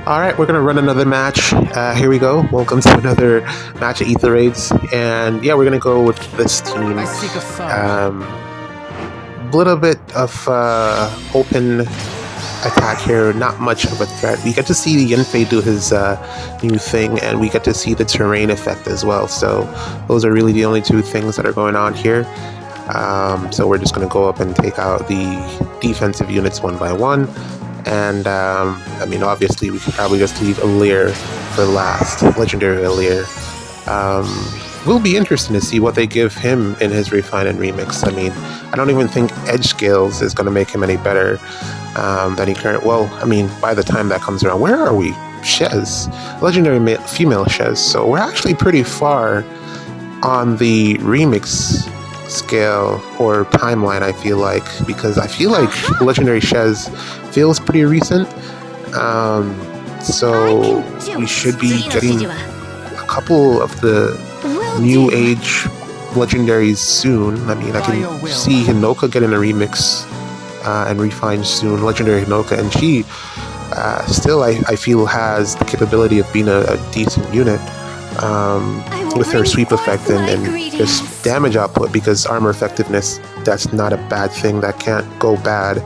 Alright, we're gonna run another match. Here we go. Welcome to another match of Ether Raids. And yeah, we're gonna go with this team. Little bit of open attack here, not much of a threat. We get to see Yenfei do his new thing, and we get to see the terrain effect as well. So those are really the only two things that are going on here. So we're just gonna go up and take out the defensive units one by one. And I mean, obviously, we could probably just leave Flier for last, legendary Flier. Will be interesting to see what they give him in his refine and remix. I mean, I don't even think edge scales is going to make him any better than he current. Well, I mean, by the time that comes around, where are we? Shez, legendary female Shez. So we're actually pretty far on the remix scale or timeline, I feel like, because I feel like legendary Shez feels pretty recent, so we should be getting a couple of the new age legendaries soon. I mean, I can see Hinoka getting a remix and refined soon, legendary Hinoka, and she still I feel has the capability of being a decent unit with her sweep effect and just damage output, because armor effectiveness, that's not a bad thing, that can't go bad.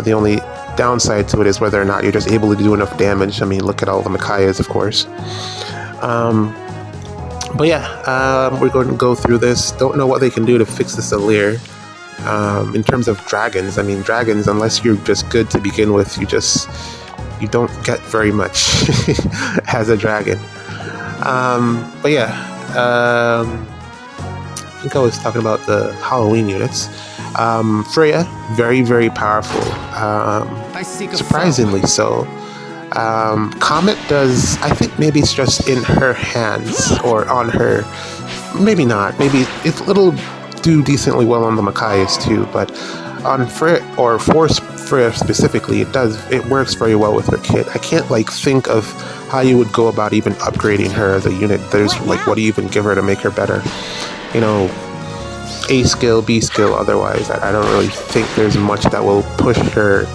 The only downside to it is whether or not you're just able to do enough damage. I mean, look at all the Makayas, of course. But yeah, we're going to go through this. Don't know what they can do to fix this Flier. In terms of dragons, I mean, dragons, unless you're just good to begin with, you don't get very much as a dragon. But yeah, I think I was talking about the Halloween units. Freya, very, very powerful. Surprisingly so. Comet does, I think maybe it's just in her hands or on her. Maybe not. Maybe it'll do decently well on the Makayas too, but on Freya, or for Freya specifically, it works very well with her kit. I can't think of how you would go about even upgrading her as a unit. There's what do you even give her to make her better? You know, A skill, B skill, otherwise. I don't really think there's much that will push her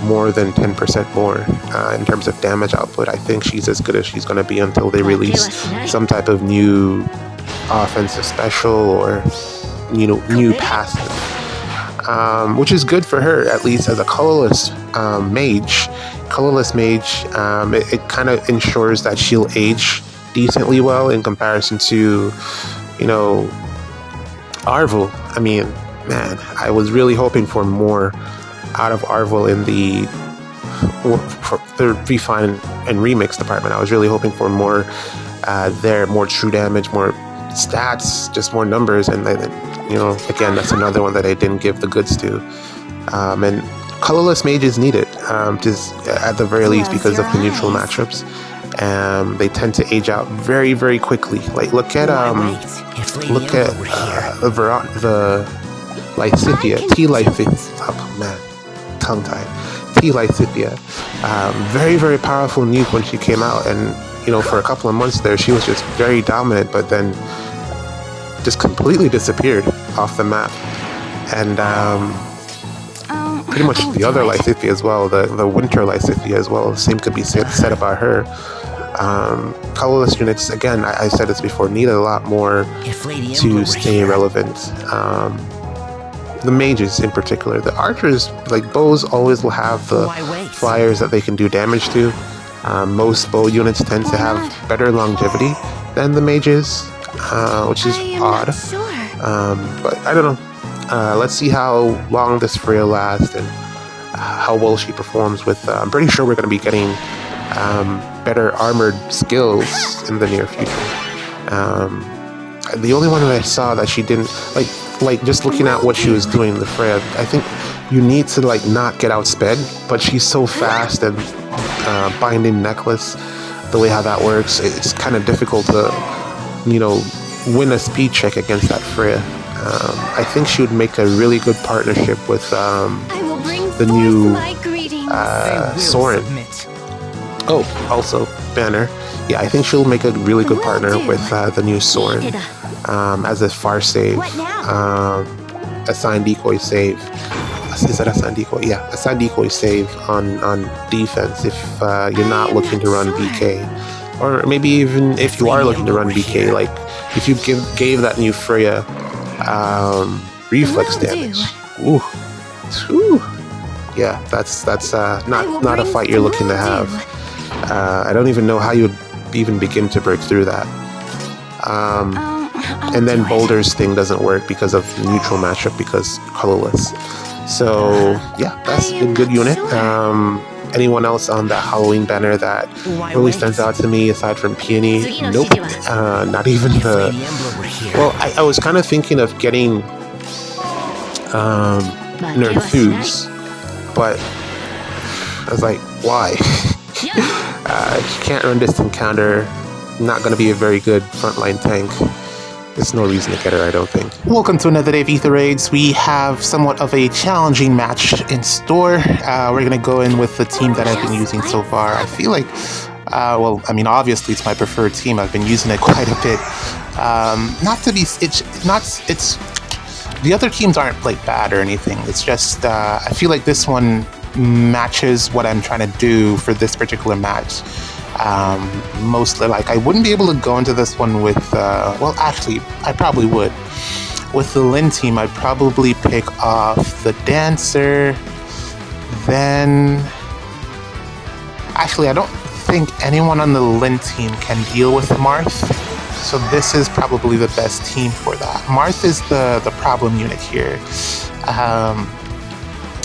more than 10% more in terms of damage output. I think she's as good as she's going to be until they release some type of new offensive special or, new passive. Which is good for her, at least as a colorless mage. Colorless mage, it kind of ensures that she'll age decently well in comparison to, Arvel. I mean, man, I was really hoping for more out of Arvel in the refine and remix department. I was really hoping for more there, more true damage, more stats, just more numbers, and again, that's another one that I didn't give the goods to. And colorless mages need it, just at the very least, because of the neutral matchups. They tend to age out very, very quickly. Look at the Lysithia, T Lysithia. Oh man, tongue tied. T Lysithia. Very, very powerful nuke when she came out, and for a couple of months there, she was just very dominant, but then just completely disappeared off the map. And pretty much the other Lysithia as well, the winter Lysithia as well, the same could be said about her. Colorless units, again, I said this before, need a lot more to stay relevant. The mages in particular. The archers, bows, always will have the flyers that they can do damage to. Most bow units tend to have better longevity than the mages, which is odd. But I don't know. Let's see how long this Freya lasts and how well she performs with. I'm pretty sure we're going to be getting better armored skills in the near future. The only one that I saw that she didn't just looking at what she was doing, the Freya, I think you need to not get outsped, but she's so fast, and binding necklace, the way how that works, it's kind of difficult to win a speed check against that Freya. I think she would make a really good partnership with the new Soren. Oh, also Banner. Yeah, I think she'll make a really good partner with the new Soren as a far save, assigned decoy save. is that a sand decoy? Yeah, a sand decoy save on defense if you're not looking to run BK. Or maybe even if you are looking to run BK, like if you gave that new Freya reflex damage. Ooh. Ooh. Yeah, that's not a fight you're looking to have. I don't even know how you would even begin to break through that. And then Boulder's thing doesn't work because of neutral matchup because colorless. So yeah, that's a good unit. Anyone else on that Halloween banner that really stands out to me aside from Peony? Nope. Not even the... Well, I was kind of thinking of getting Nerthuse, but I was like, why? You can't run distant counter. Not going to be a very good frontline tank. There's no reason to get her, I don't think. Welcome to another day of Ether Raids. We have somewhat of a challenging match in store. We're going to go in with the team that I've been using so far. I feel like, well, I mean, obviously it's my preferred team. I've been using it quite a bit. The other teams aren't like bad or anything. It's just, I feel like this one matches what I'm trying to do for this particular match. Mostly, like, I wouldn't be able to go into this one with, well, actually, I probably would. With the Lin team, I'd probably pick off the Dancer, then... Actually, I don't think anyone on the Lin team can deal with Marth, so this is probably the best team for that. Marth is the problem unit here,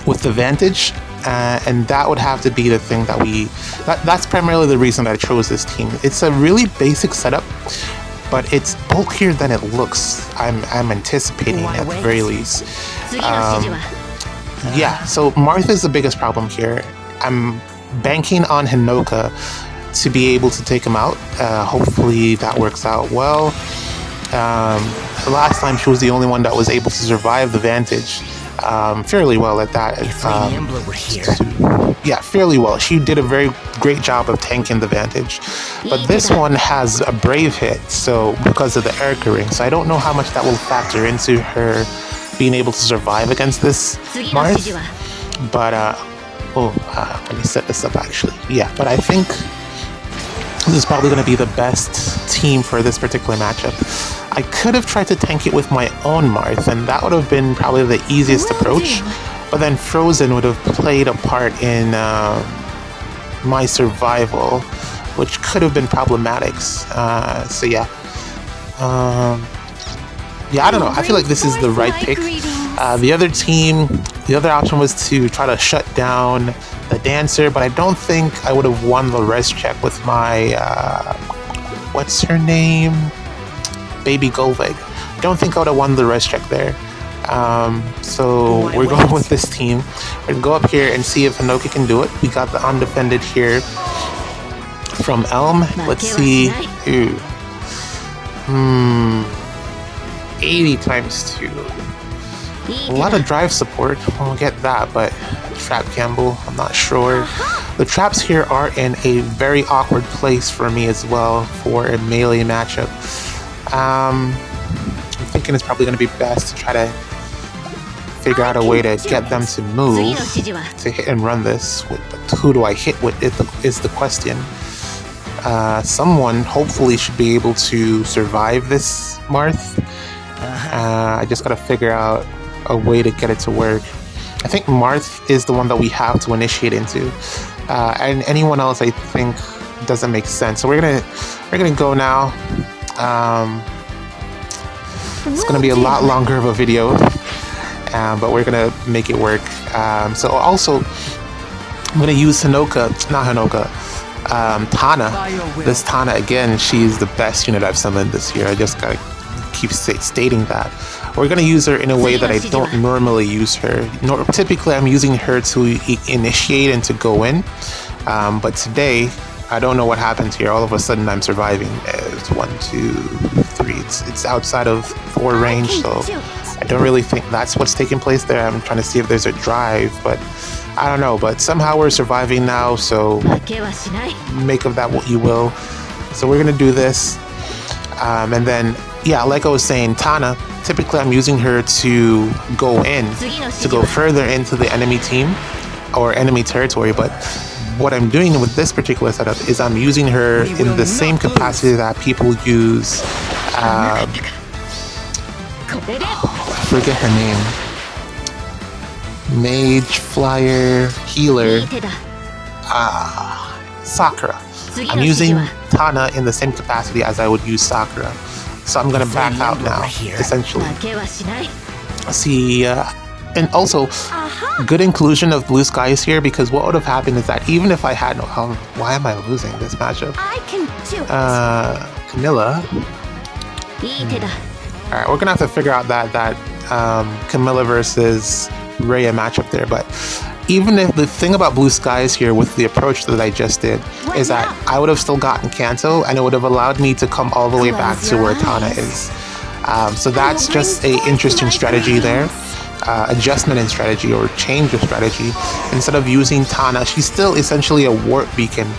with the Vantage. And that would have to be the thing that's primarily the reason that I chose this team. It's a really basic setup, but it's bulkier than it looks. I'm anticipating at the very least. Yeah, so Marth is the biggest problem here. I'm banking on Hinoka to be able to take him out. Hopefully that works out well. The last time she was the only one that was able to survive the Vantage. Fairly well at that. Yeah, fairly well. She did a very great job of tanking the Vantage. But this one has a Brave hit, so because of the Erica ring. So I don't know how much that will factor into her being able to survive against this Marth. But, let me set this up actually. Yeah, but I think this is probably going to be the best team for this particular matchup. I could have tried to tank it with my own Marth, and that would have been probably the easiest approach. But then Frozen would have played a part in my survival, which could have been problematic. So yeah. Yeah, I don't know. I feel like this is the right pick. The other option was to try to shut down the Dancer, but I don't think I would have won the res check with my, what's her name? Baby Golveg. I don't think I would have won the res check there. So we're going with this team. We're gonna go up here and see if Hinoka can do it. We got the undefended here from Elm. Let's see. Ooh. 80 times 2. A lot of drive support. We'll get that, but Trap Gamble, I'm not sure. The traps here are in a very awkward place for me as well for a melee matchup. I'm thinking it's probably going to be best to try to figure out a way to get them to move, to hit and run this. But who do I hit with is the question. Someone hopefully should be able to survive this Marth. I just got to figure out a way to get it to work. I think Marth is the one that we have to initiate into, and anyone else I think doesn't make sense. So we're gonna go now. It's gonna be a lot longer of a video, but we're gonna make it work. So also, I'm gonna use Tana. This Tana again. She's the best unit I've summoned this year. I just gotta keep stating that. We're gonna use her in a way that I don't normally use her. Typically, I'm using her to initiate and to go in, but today, I don't know what happened here. All of a sudden, I'm surviving. It's 1, 2, 3. It's outside of 4 range, so I don't really think that's what's taking place there. I'm trying to see if there's a drive, but I don't know. But somehow we're surviving now, so make of that what you will. So we're gonna do this, and then yeah, like I was saying, Tana, typically I'm using her to go further into the enemy team or enemy territory, but what I'm doing with this particular setup is I'm using her in the same capacity that people use, I forget her name, mage, flyer, healer, Sakura. I'm using Tana in the same capacity as I would use Sakura. So I'm going to back out now, essentially. See, and also, good inclusion of blue skies here, because what would have happened is that even if I had no... why am I losing this matchup? Camilla. Alright, we're going to have to figure out that Camilla versus Rhea matchup there, but even if the thing about blue skies here with the approach that I just did is that I would have still gotten Kanto and it would have allowed me to come all the way back to where Tana is. So that's just a interesting strategy there. Adjustment in strategy or change of strategy. Instead of using Tana, she's still essentially a warp beacon,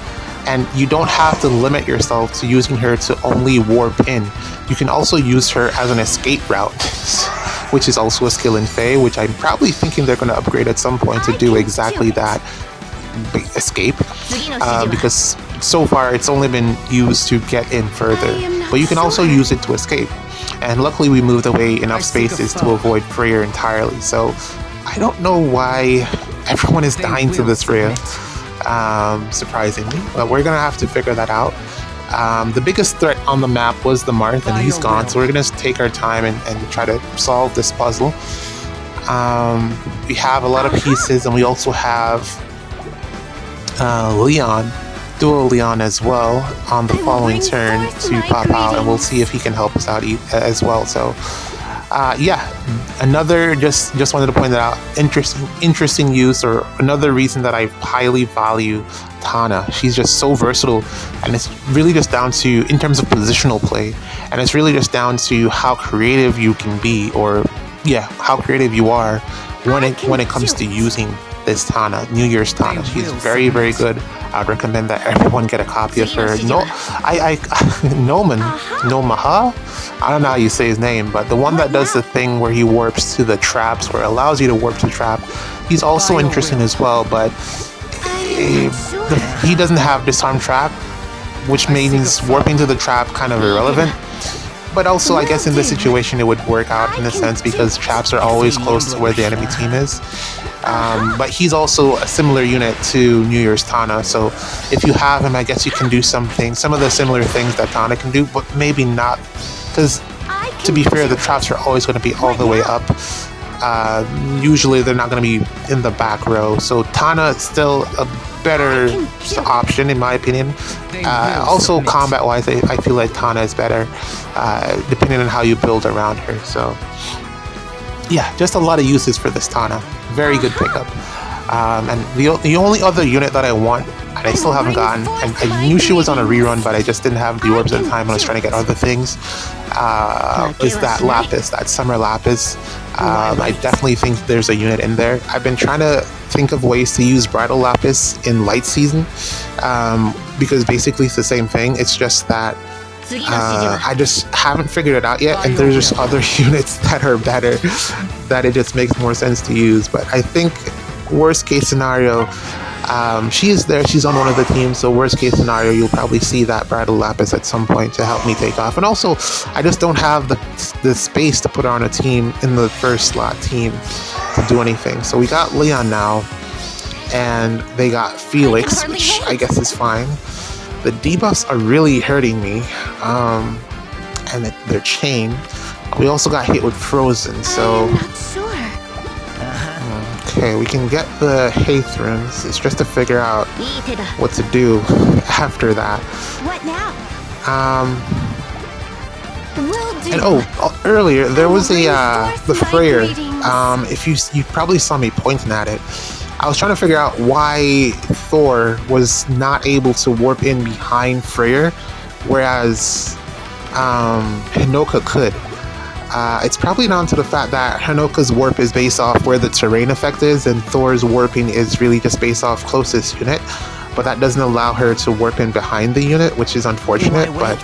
and you don't have to limit yourself to using her to only warp in. You can also use her as an escape route, which is also a skill in Fae, which I'm probably thinking they're going to upgrade at some point to do exactly that, escape, because so far it's only been used to get in further, but you can also use it to escape. And luckily we moved away enough spaces to avoid Flier entirely, so I don't know why everyone is dying to this Rhea, surprisingly, but we're gonna have to figure that out. The biggest threat on the map was the Marth, and he's gone, so we're gonna take our time and try to solve this puzzle. We have a lot of pieces, and we also have Leon, dual Leon as well, on the following turn to pop out, and we'll see if he can help us out as well. So yeah, another, just wanted to point that out, interesting use, or another reason that I highly value Tana. She's just so versatile, and it's really just down to, in terms of positional play, and it's really just down to how creative you can be, or yeah, how creative you are when it comes to using this Tana, New Year's Tana. She's very, very good. I'd recommend that everyone get a copy of her. Nomaha? I don't know how you say his name, but the one that does the thing where he warps to the traps, or allows you to warp to the trap. He's also interesting as well, but he doesn't have disarm trap, which means warping to the trap kind of irrelevant. But also, I guess in this situation it would work out in a sense, because traps are always close to where the enemy team is. But he's also a similar unit to New Year's Tana, so if you have him, I guess you can do some of the similar things that Tana can do, but maybe not, because to be fair, the traps are always going to be all the way up. Usually they're not going to be in the back row, so Tana is still a better option in my opinion. Also combat wise, I feel like Tana is better, depending on how you build around her. So yeah, just a lot of uses for this Tana. Very good pickup. And the only other unit that I want, and I still haven't gotten, and I knew she was on a rerun, but I just didn't have the orbs at the time when I was trying to get other things, is that Lapis, that Summer Lapis. I definitely think there's a unit in there. I've been trying to think of ways to use Bridal Lapis in light season, because basically it's the same thing. It's just that I just haven't figured it out yet, and there's just other units that are better, that it just makes more sense to use. But I think worst case scenario, she is there, she's on one of the teams, so worst case scenario, you'll probably see that Bridal Lapis at some point to help me take off. And also, I just don't have the space to put her on a team in the first slot team to do anything. So we got Leon now, and they got Felix, which I guess is fine. The debuffs are really hurting me, and they're chained. We also got hit with Frozen, so... Okay, we can get the Hathrons. It's just to figure out what to do after that. What now? And earlier there was the Flier. If you probably saw me pointing at it. I was trying to figure out why Thor was not able to warp in behind Flier, whereas Hinoka could. It's probably down to the fact that Hinoka's warp is based off where the terrain effect is, and Thor's warping is really just based off closest unit, but that doesn't allow her to warp in behind the unit, which is unfortunate. But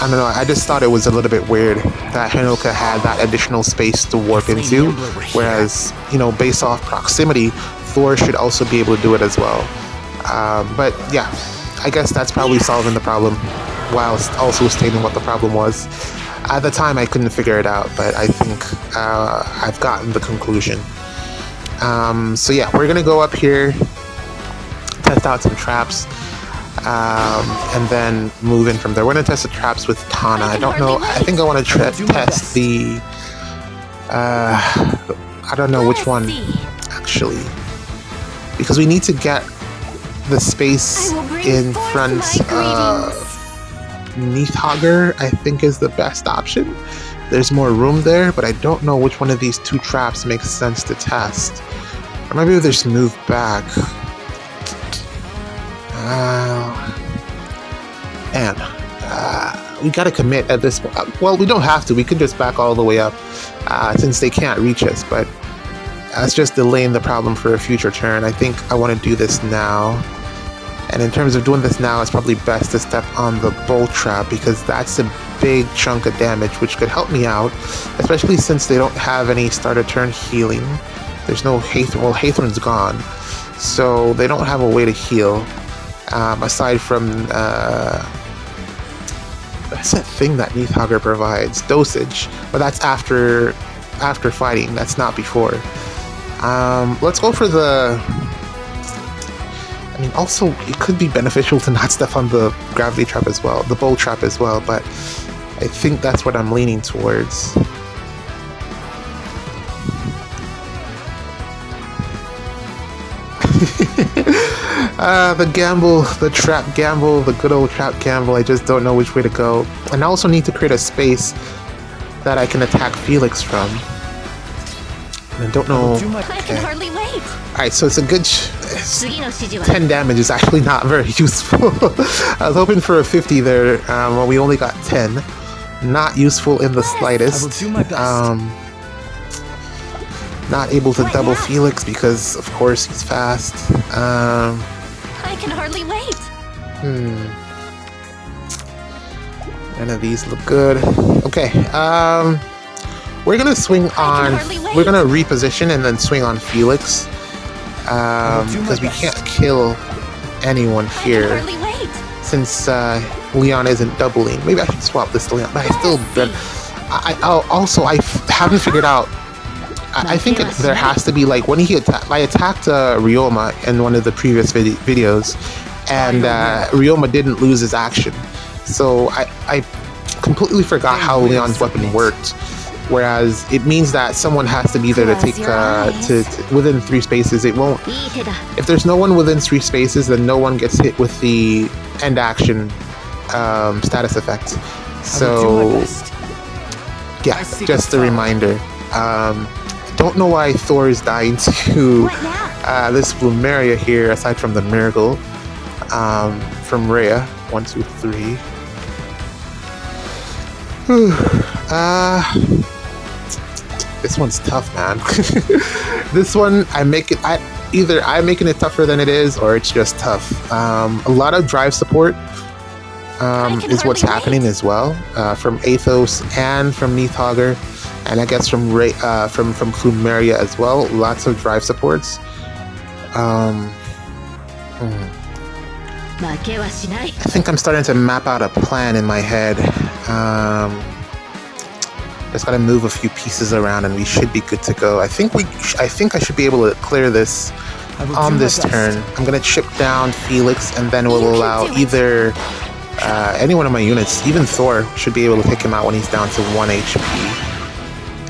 I don't know, I just thought it was a little bit weird that Hinoka had that additional space to warp into, whereas, you know, based off proximity, Thor should also be able to do it as well. But yeah, I guess that's probably solving the problem, while also stating what the problem was. At the time, I couldn't figure it out, but I think I've gotten the conclusion. So yeah, we're gonna go up here, test out some traps, and then move in from there. We're gonna test the traps with Tana. I don't know. I think I want to test the. I don't know which one actually, because we need to get the space in front of Neathhogger, I think, is the best option. There's more room there, but I don't know which one of these two traps makes sense to test. Or maybe they just move back. We gotta commit at this point. Well, we don't have to. We could just back all the way up, since they can't reach us, but that's just delaying the problem for a future turn. I think I want to do this now. And in terms of doing this now, it's probably best to step on the bolt trap, because that's a big chunk of damage, which could help me out, especially since they don't have any start of turn healing. There's no Hathor. Well, Hathorn's gone, so they don't have a way to heal, aside from that's that thing that Neathhogger provides, dosage, but that's after fighting. That's not before. Let's go for the. I mean, also, it could be beneficial to not step on the gravity trap as well, the bolt trap as well, but I think that's what I'm leaning towards. The gamble, the trap gamble, the good old trap gamble, I just don't know which way to go. And I also need to create a space that I can attack Felix from. And I don't know. I can hardly wait. Alright, so it's a good 10 damage is actually not very useful. I was hoping for a 50 there, well, we only got 10. Not useful in the slightest. I will do my best. Not able to double Felix because, of course, he's fast. I can hardly wait. None of these look good. Okay, we're gonna swing on. We're gonna reposition and then swing on Felix, because we can't kill anyone here since Leon isn't doubling. Maybe I should swap this to Leon, but I still. I haven't figured out. I think there has to be, like, when he I attacked Ryoma in one of the previous videos, and Ryoma didn't lose his action, so I completely forgot how Leon's weapon worked. Whereas it means that someone has to be there to take to within 3 spaces. It won't. If there's no one within 3 spaces, then no one gets hit with the end action status effect. So yeah, just a reminder. Don't know why Thor is dying to this Plumeria here, aside from the miracle from Rhea. 1, 2, 3. This one's tough, man. This one, either I'm making it tougher than it is, or it's just tough. A lot of drive support is what's happening as well, from Athos and from Neathhogger, and I guess from Plumeria as well. Lots of drive supports. I think I'm starting to map out a plan in my head. Just gotta move a few pieces around, and we should be good to go. I think I should be able to clear this on this turn. I'm gonna chip down Felix, and then we'll allow either any one of my units, even Thor, should be able to pick him out when he's down to 1 HP.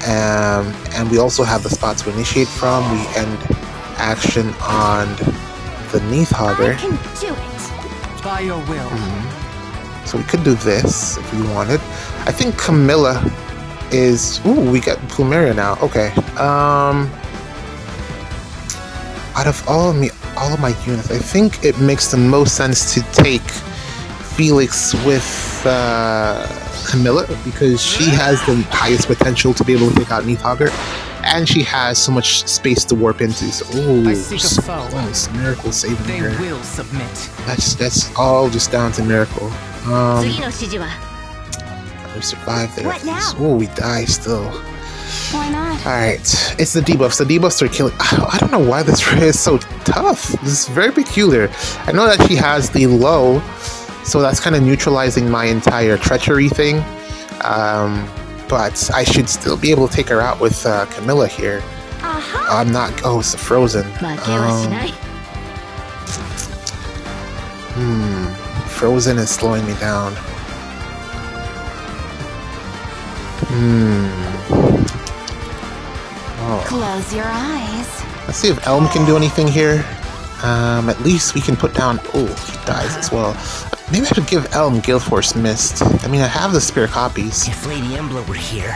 And we also have the spot to initiate from. We end action on the Neathhogger. I can do it. By your will. So we could do this if we wanted. I think Camilla is. Ooh, we got Plumeria now. Okay. Out of all of my units, I think it makes the most sense to take Felix with Camilla, because she has the highest potential to be able to take out Neathhogger, and she has so much space to warp into. So, I seek a foe. Close. Miracle saving They her. will submit. That's all just down to Miracle. We survived there. What now? Oh, we die still. Why not? Alright, it's the debuffs. The debuffs are killing. I don't know why this Rhea is so tough. This is very peculiar. I know that she has the low, so that's kind of neutralizing my entire treachery thing. But I should still be able to take her out with Camilla here. I'm not. Oh, it's the frozen. Frozen is slowing me down. Oh. Close your eyes. Let's see if Elm can do anything here. At least we can put down. Oh, he dies as well. Maybe I should give Elm Gale Force Mist. I mean, I have the spare copies. If Lady Embla were here.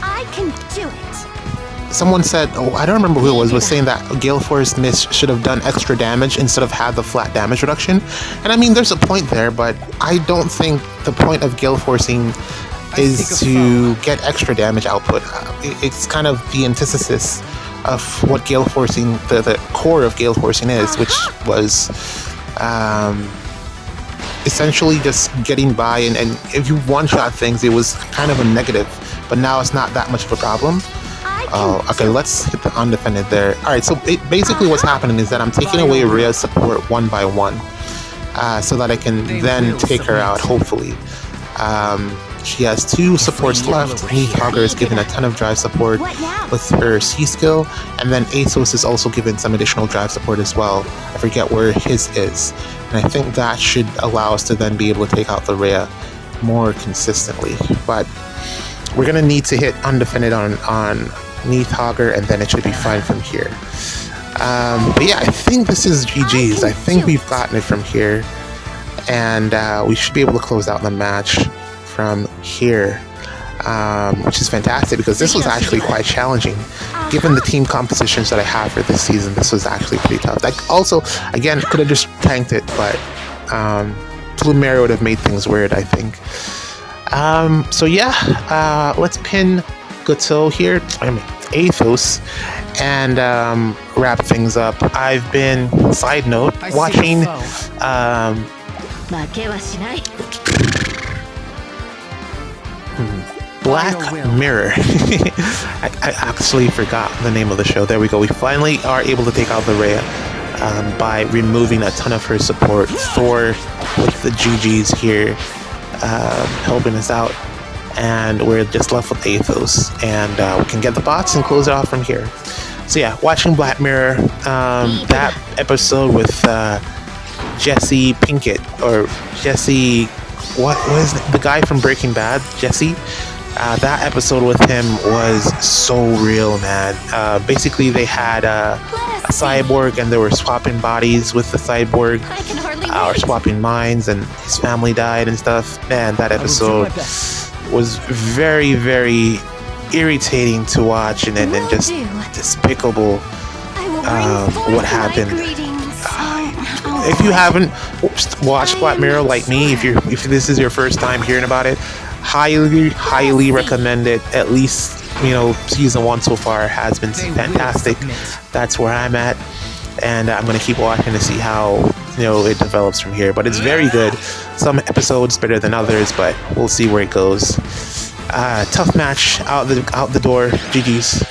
I can do it. Someone said, oh, I don't remember who it was saying that Gale Force Mist should have done extra damage instead of had the flat damage reduction. And I mean, there's a point there, but I don't think the point of Gale Forcing is to get extra damage output. It's kind of the antithesis of what Gale Forcing, the core of Gale Forcing is, which was essentially just getting by, and if you one-shot things, it was kind of a negative, but now it's not that much of a problem. Oh, okay, let's hit the undefended there. Alright, so basically what's happening is that I'm taking away Rhea's support one by one, so that I can then take her out, hopefully. She has 2 supports left. Neathogger is given a ton of drive support with her C skill, and then Athos is also given some additional drive support as well. I forget where his is, and I think that should allow us to then be able to take out the Rhea more consistently. But we're gonna need to hit undefended on Neathogger, and then it should be fine from here. But yeah, I think this is GG's. I think we've gotten it from here, and we should be able to close out the match from here, which is fantastic because this was actually quite challenging. Given the team compositions that I have for this season, this was actually pretty tough. Like, also, again, could have just tanked it, but Blue Mary would have made things weird, I think. So yeah, let's pin Gateau here, I mean Athos, and wrap things up. I've been, side note, watching Black Mirror. I actually forgot the name of the show. There we go. We finally are able to take out the Rhea by removing a ton of her support. Thor with the GGs here helping us out, and we're just left with Athos, and we can get the bots and close it off from here. So yeah, watching Black Mirror, that episode with Jesse Pinkett, or Jesse, what was the guy from Breaking Bad, Jesse? That episode with him was so real, man. Basically, they had a cyborg, and they were swapping bodies with the cyborg, or swapping minds, and his family died and stuff. Man, that episode was very, very irritating to watch, and just despicable what happened. If you haven't watched Black Mirror like me, if this is your first time hearing about it, highly recommend it. At least, season 1 so far has been fantastic. That's where I'm at, and I'm gonna keep watching to see how it develops from here. But it's very good. Some episodes better than others, but we'll see where it goes. Tough match out the door. GG's.